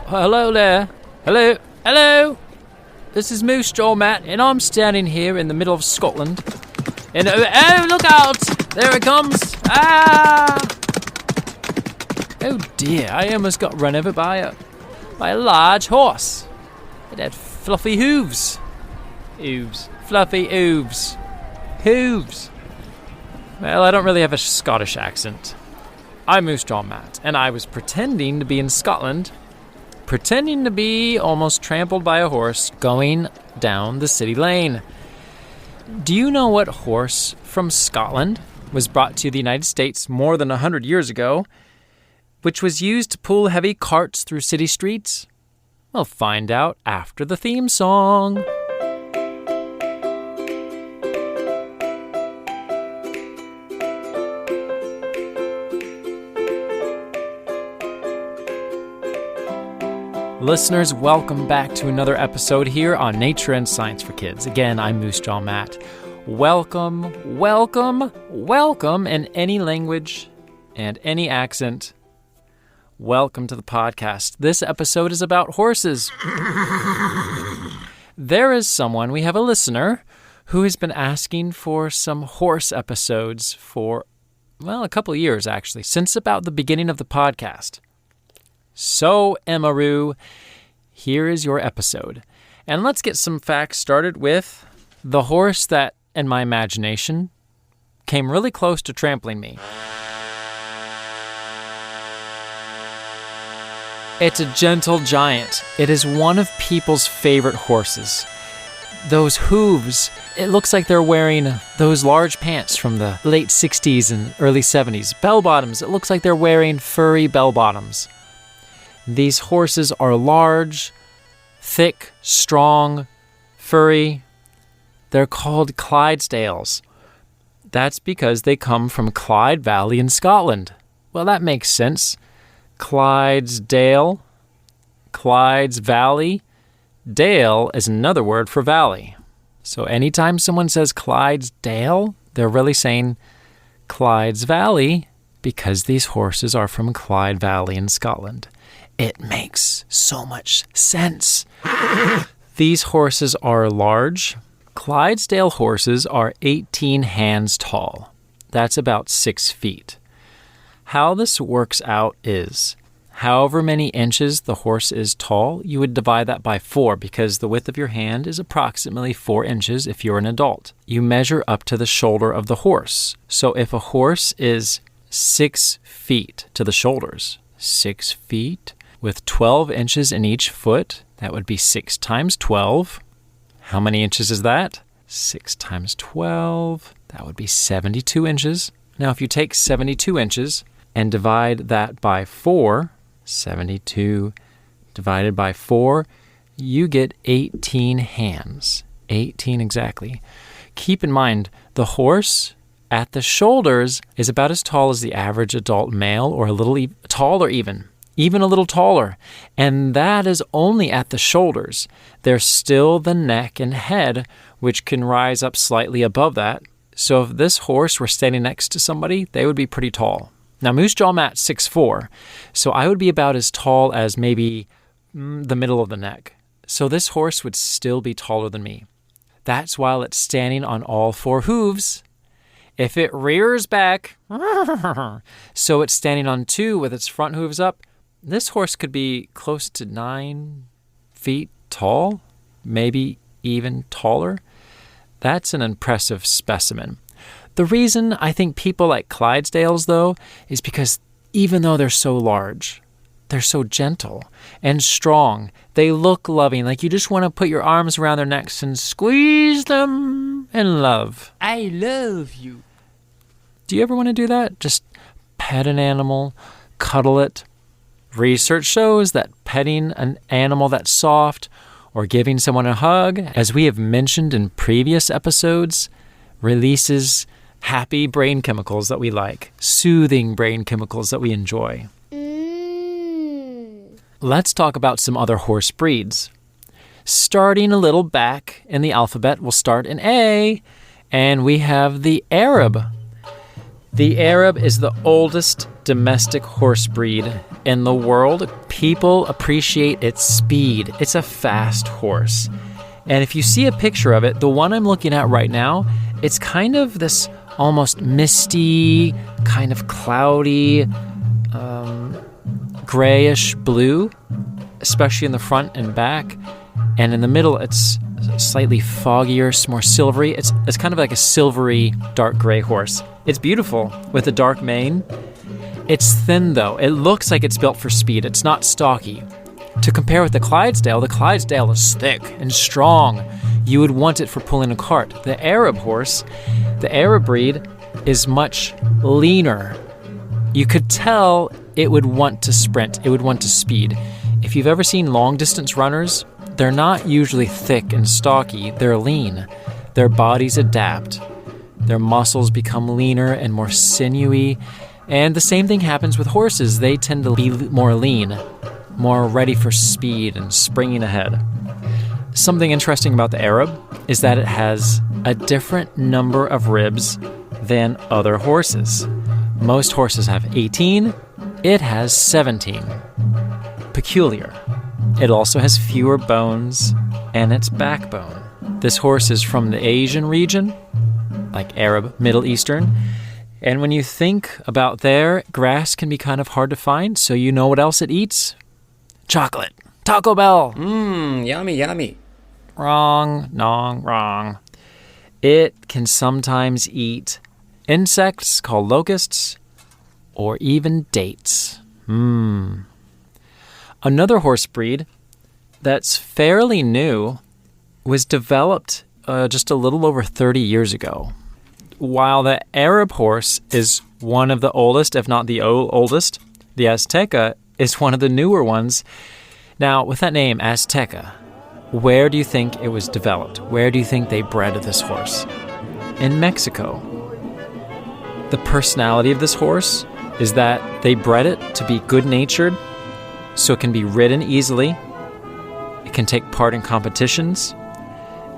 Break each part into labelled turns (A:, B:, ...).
A: hello there. Hello. This is Moose Jaw Matt, and I'm standing here in the middle of Scotland. And oh, look out! There it comes! Ah! Oh dear, I almost got run over by a large horse. It had fluffy hooves. Fluffy hooves. Well, I don't really have a Scottish accent. I'm Moose Jaw Matt, and I was pretending to be in Scotland, pretending to be almost trampled by a horse going down the city lane. Do you know what horse from Scotland was brought to the United States more than 100 years ago, which was used to pull heavy carts through city streets? We'll find out after the theme song. Listeners, welcome back to another episode here on Nature and Science for Kids. Again, I'm Moose Jaw Matt. Welcome in any language and any accent. Welcome to the podcast. This episode is about horses. There is someone, we have a listener, who has been asking for some horse episodes for, well, a couple of years actually, since about the beginning of the podcast. So, Emmaroo, here is your episode. And let's get some facts started with the horse that, in my imagination, came really close to trampling me. It's a gentle giant. It is one of people's favorite horses. Those hooves, it looks like they're wearing those large pants from the late 60s and early 70s. Bell bottoms, it looks like they're wearing furry bell bottoms. These horses are large, thick, strong, furry. They're called Clydesdales. That's because they come from Clyde Valley in Scotland. Well, that makes sense. Clydesdale, Clyde's Valley. Dale is another word for valley. So anytime someone says Clydesdale, they're really saying Clyde's Valley because these horses are from Clyde Valley in Scotland. It makes so much sense. These horses are large. Clydesdale horses are 18 hands tall. That's about 6 feet. How this works out is, however many inches the horse is tall, you would divide that by 4 because the width of your hand is approximately 4 inches if you're an adult. You measure up to the shoulder of the horse. So if a horse is 6 feet to the shoulders, 6 feet, with 12 inches in each foot, that would be 6 times 12. How many inches is that? 6 times 12, that would be 72 inches. Now, if you take 72 inches and divide that by 4, 72 divided by 4, you get 18 hands. 18 exactly. Keep in mind, the horse at the shoulders is about as tall as the average adult male, or a little taller even a little taller. And that is only at the shoulders. There's still the neck and head, which can rise up slightly above that. So if this horse were standing next to somebody, they would be pretty tall. Now, Moose Jaw Matt's 6'4", so I would be about as tall as maybe the middle of the neck. So this horse would still be taller than me. That's while it's standing on all 4 hooves. If it rears back, so it's standing on 2 with its front hooves up, this horse could be close to 9 feet tall, maybe even taller. That's an impressive specimen. The reason I think people like Clydesdales, though, is because even though they're so large, they're so gentle and strong. They look loving, like you just want to put your arms around their necks and squeeze them in love. I love you. Do you ever want to do that? Just pet an animal, cuddle it. Research shows that petting an animal that's soft or giving someone a hug, as we have mentioned in previous episodes, releases happy brain chemicals that we like, soothing brain chemicals that we enjoy. Let's talk about some other horse breeds. Starting a little back in the alphabet, we'll start in A, and we have the Arab. The Arab is the oldest domestic horse breed in the world. People appreciate its speed. It's a fast horse. And if you see a picture of it, the one I'm looking at right now, it's kind of this almost misty, kind of cloudy, grayish blue, especially in the front and back. And in the middle, it's slightly foggier, more silvery. It's kind of like a silvery, dark gray horse. It's beautiful with a dark mane. It's thin, though. It looks like it's built for speed. It's not stocky. To compare with the Clydesdale is thick and strong. You would want it for pulling a cart. The Arab horse, the Arab breed, is much leaner. You could tell it would want to sprint. It would want to speed. If you've ever seen long-distance runners, they're not usually thick and stocky. They're lean. Their bodies adapt. Their muscles become leaner and more sinewy. And the same thing happens with horses. They tend to be more lean, more ready for speed and springing ahead. Something interesting about the Arab is that it has a different number of ribs than other horses. Most horses have 18. It has 17. Peculiar. It also has fewer bones and its backbone. This horse is from the Asian region, like Arab, Middle Eastern. And when you think about there, grass can be kind of hard to find, so you know what else it eats? Chocolate. Taco Bell.
B: Yummy, yummy.
A: Wrong. It can sometimes eat insects called locusts or even dates. Another horse breed that's fairly new was developed just a little over 30 years ago. While the Arab horse is one of the oldest, if not the oldest, the Azteca is one of the newer ones. Now, with that name, Azteca, where do you think it was developed? Where do you think they bred this horse? In Mexico. The personality of this horse is that they bred it to be good-natured, so it can be ridden easily, it can take part in competitions,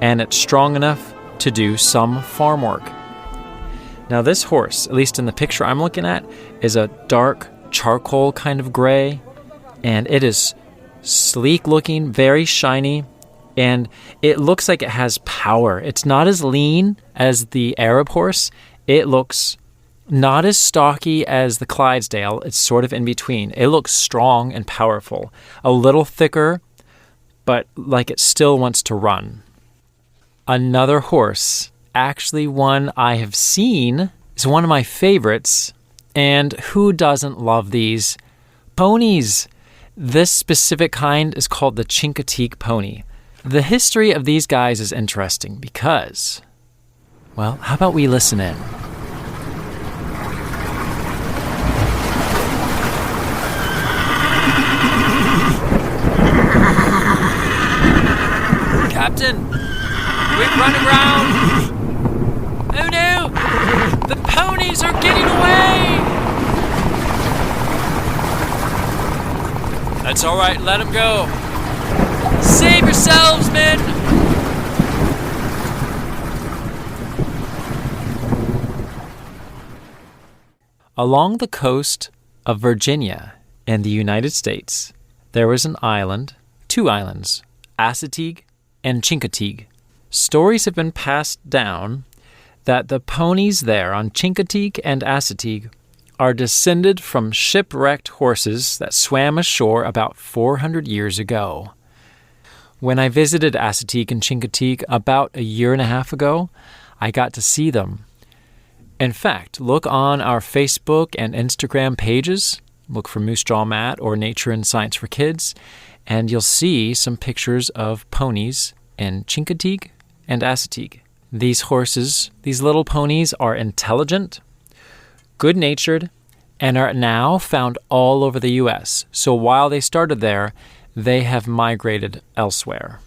A: and it's strong enough to do some farm work. Now this horse, at least in the picture I'm looking at, is a dark charcoal kind of gray, and it is sleek looking, very shiny, and it looks like it has power. It's not as lean as the Arab horse. It looks not as stocky as the Clydesdale. It's sort of in between. It looks strong and powerful, a little thicker, but like it still wants to run. Another horse, actually one I have seen, is one of my favorites, and who doesn't love these? Ponies. This specific kind is called the Chincoteague pony. The history of these guys is interesting because, well, how about we listen in? Captain, we've run aground. Oh no! The ponies are getting away! That's all right, let them go. Save yourselves, men! Along the coast of Virginia in the United States, there was an island, two islands, Azteca and Chincoteague. Stories have been passed down that the ponies there on Chincoteague and Azteca are descended from shipwrecked horses that swam ashore about 400 years ago. When I visited Azteca and Chincoteague about a year and a half ago, I got to see them. In fact, look on our Facebook and Instagram pages, look for Moose Jaw Matt or Nature and Science for Kids, and you'll see some pictures of ponies in Chincoteague and Azteca. These horses, these little ponies, are intelligent, good-natured, and are now found all over the U.S. So while they started there, they have migrated elsewhere.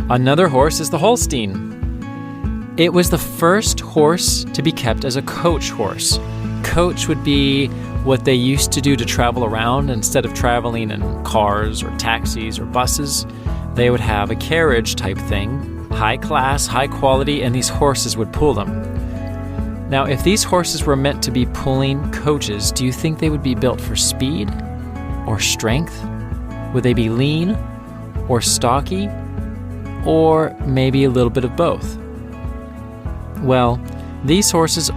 A: Another horse is the Holstein. It was the first horse to be kept as a coach horse. Coach would be what they used to do to travel around. Instead of traveling in cars or taxis or buses, they would have a carriage type thing, high class, high quality, and these horses would pull them. Now, if these horses were meant to be pulling coaches, do you think they would be built for speed or strength? Would they be lean or stocky, or maybe a little bit of both? Well, these horses,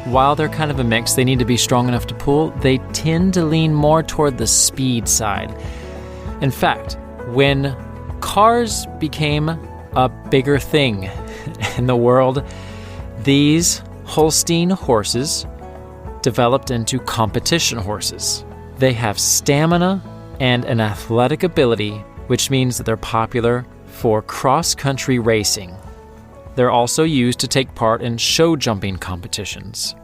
A: while they're kind of a mix, they need to be strong enough to pull, they tend to lean more toward the speed side. In fact, when cars became a bigger thing in the world, these Holstein horses developed into competition horses. They have stamina and an athletic ability, which means that they're popular for cross-country racing. They're also used to take part in show jumping competitions.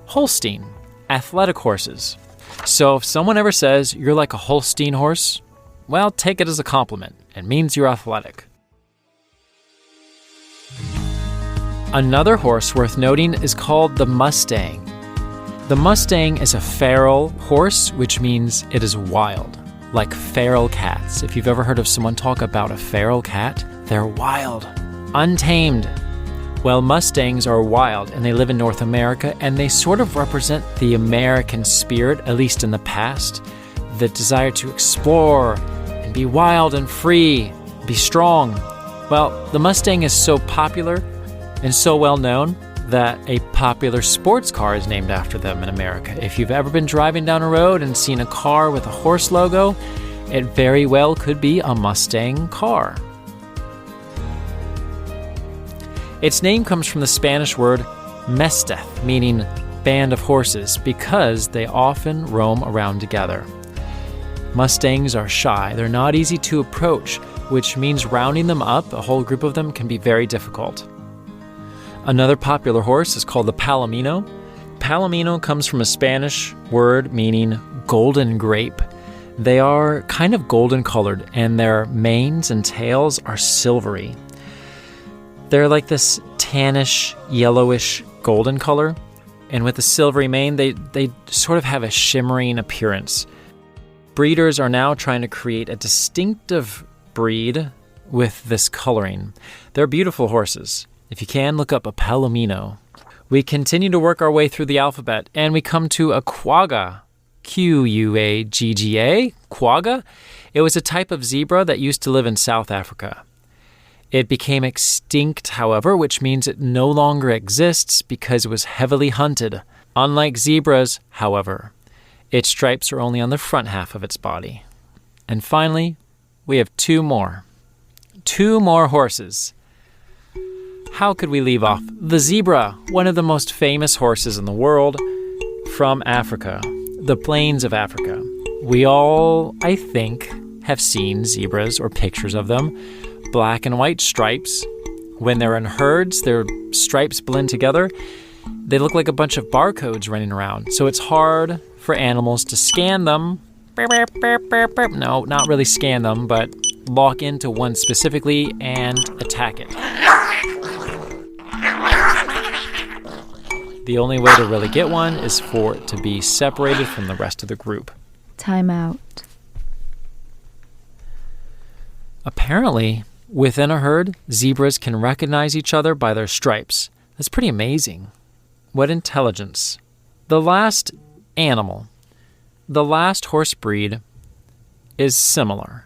A: Holstein, athletic horses. So if someone ever says you're like a Holstein horse, well, take it as a compliment. It means you're athletic. Another horse worth noting is called the Mustang. The Mustang is a feral horse, which means it is wild, like feral cats. If you've ever heard of someone talk about a feral cat, they're wild, untamed. Well, Mustangs are wild, and they live in North America, and they sort of represent the American spirit, at least in the past, the desire to explore and be wild and free, be strong. Well, the Mustang is so popular and so well known that a popular sports car is named after them in America. If you've ever been driving down a road and seen a car with a horse logo, it very well could be a Mustang car. Its name comes from the Spanish word mestez, meaning band of horses, because they often roam around together. Mustangs are shy. They're not easy to approach, which means rounding them up, a whole group of them, can be very difficult. Another popular horse is called the Palomino. Palomino comes from a Spanish word meaning golden grape. They are kind of golden colored, and their manes and tails are silvery. They're like this tannish, yellowish golden color, and with the silvery mane, they sort of have a shimmering appearance. Breeders are now trying to create a distinctive breed with this coloring. They're beautiful horses. If you can, look up a Palomino. We continue to work our way through the alphabet, and we come to a quagga. Quagga. Quagga. It was a type of zebra that used to live in South Africa. It became extinct, however, which means it no longer exists because it was heavily hunted. Unlike zebras, however, its stripes are only on the front half of its body. And finally, we have two more. Two more horses. How could we leave off the zebra, one of the most famous horses in the world, from Africa, the plains of Africa? We all, I think, have seen zebras or pictures of them. Black and white stripes. When they're in herds, their stripes blend together. They look like a bunch of barcodes running around, so it's hard for animals to scan them. No, not really scan them, but lock into one specifically and attack it. The only way to really get one is for it to be separated from the rest of the group.
C: Time out.
A: Apparently, within a herd, zebras can recognize each other by their stripes. That's pretty amazing. What intelligence. The last animal, the last horse breed, is similar.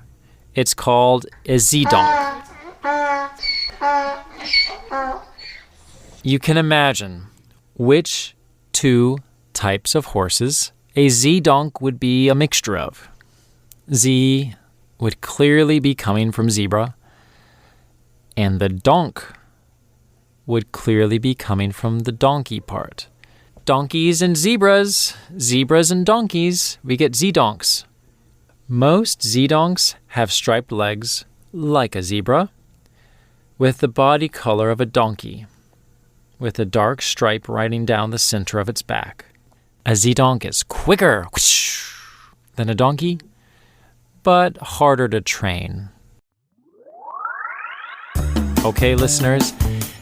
A: It's called a zedonk. You can imagine which two types of horses a zedonk would be a mixture of. Z would clearly be coming from zebra, and the donk would clearly be coming from the donkey part. Donkeys and zebras and donkeys, we get zedonks. Most zedonks have striped legs like a zebra, with the body color of a donkey, with a dark stripe riding down the center of its back. A zedonk is quicker than a donkey, but harder to train. Okay, listeners,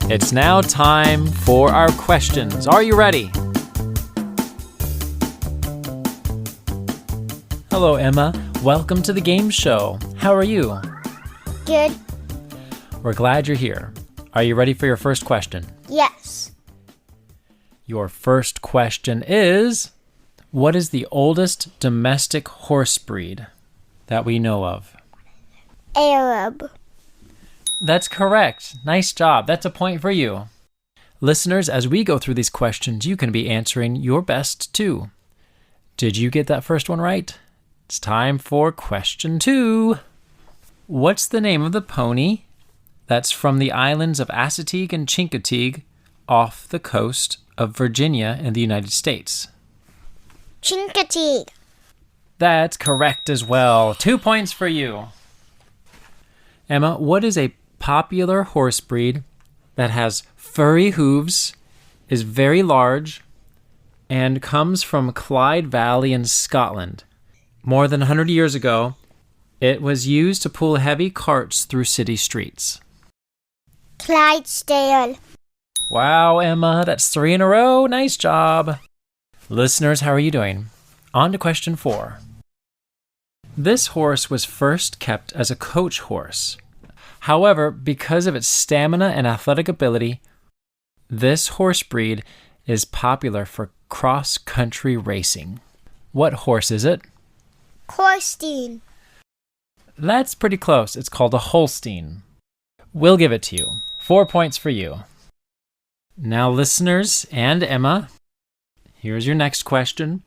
A: it's now time for our questions. Are you ready? Hello, Emma. Welcome to the game show. How are you?
D: Good.
A: We're glad you're here. Are you ready for your first question?
D: Yes.
A: Your first question is, what is the oldest domestic horse breed that we know of?
C: Arab.
A: That's correct. Nice job. That's a point for you. Listeners, as we go through these questions, you can be answering your best too. Did you get that first one right? It's time for question 2. What's the name of the pony that's from the islands of Assateague and Chincoteague off the coast of Virginia in the United States?
C: Chincoteague.
A: That's correct as well. 2 points for you. Emma, what is a popular horse breed that has furry hooves, is very large, and comes from Clyde Valley in Scotland? More than 100 years ago, it was used to pull heavy carts through city streets.
C: Clydesdale.
A: Wow, Emma, that's 3 in a row. Nice job. Listeners, how are you doing? On to question 4. This horse was first kept as a coach horse. However, because of its stamina and athletic ability, this horse breed is popular for cross-country racing. What horse is it?
C: Holstein.
A: That's pretty close. It's called a Holstein. We'll give it to you. 4 points for you. Now, listeners and Emma, here's your next question.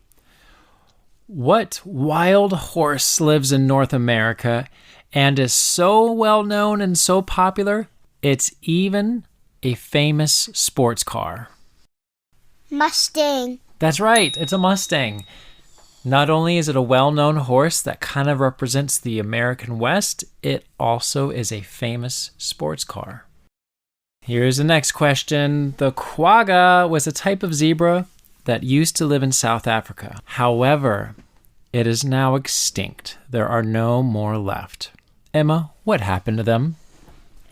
A: What wild horse lives in North America and is so well known and so popular, it's even a famous sports car?
C: Mustang.
A: That's right, it's a Mustang. Not only is it a well-known horse that kind of represents the American West, it also is a famous sports car. Here's the next question. The quagga was a type of zebra that used to live in South Africa. However, it is now extinct. There are no more left. Emma, what happened to them?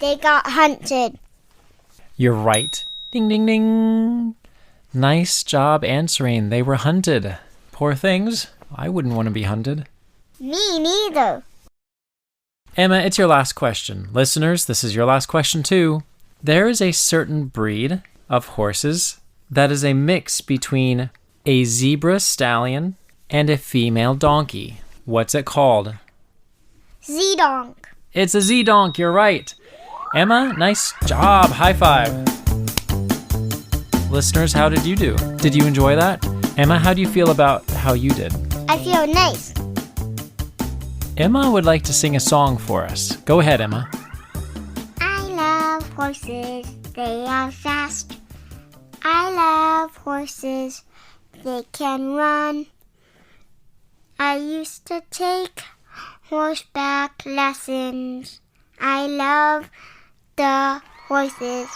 C: They got hunted.
A: You're right. Ding, ding, ding. Nice job answering. They were hunted. Poor things. I wouldn't want to be hunted.
C: Me neither.
A: Emma, it's your last question. Listeners, this is your last question too. There is a certain breed of horses that is a mix between a zebra stallion and a female donkey. What's it called?
C: Z-Donk.
A: It's a Z-Donk, you're right. Emma, nice job. High five. Listeners, how did you do? Did you enjoy that? Emma, how do you feel about how you did?
C: I feel nice.
A: Emma would like to sing a song for us. Go ahead, Emma.
C: I love horses. They are fast. I love horses. They can run. I used to take horseback lessons. I love the horses.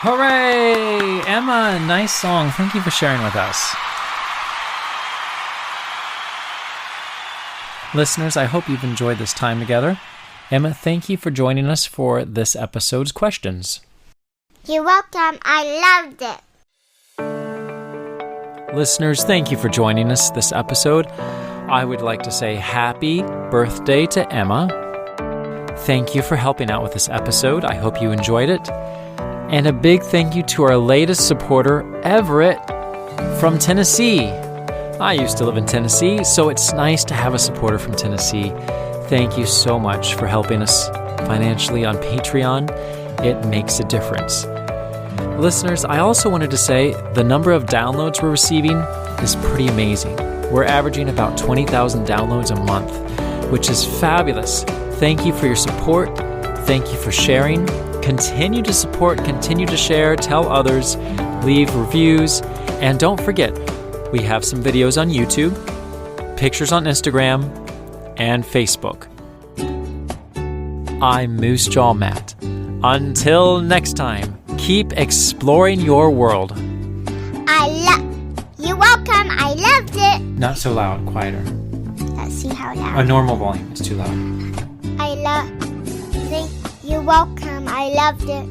A: Hooray! Emma, nice song. Thank you for sharing with us. Listeners, I hope you've enjoyed this time together. Emma, thank you for joining us for this episode's questions.
C: You're welcome. I loved it.
A: Listeners, thank you for joining us this episode. I would like to say happy birthday to Emma. Thank you for helping out with this episode. I hope you enjoyed it. And a big thank you to our latest supporter, Everett, from Tennessee. I used to live in Tennessee, so it's nice to have a supporter from Tennessee. Thank you so much for helping us financially on Patreon. It makes a difference. Listeners, I also wanted to say the number of downloads we're receiving is pretty amazing. We're averaging about 20,000 downloads a month, which is fabulous. Thank you for your support. Thank you for sharing. Continue to support, continue to share, tell others, leave reviews, and don't forget, we have some videos on YouTube, pictures on Instagram, and Facebook. I'm Moose Jaw Matt. Until next time, keep exploring your world.
C: You're welcome. I loved it.
A: Not so loud, quieter.
C: Let's see how
A: A
C: loud.
A: normal volume, it's too loud.
C: You're welcome. I loved it.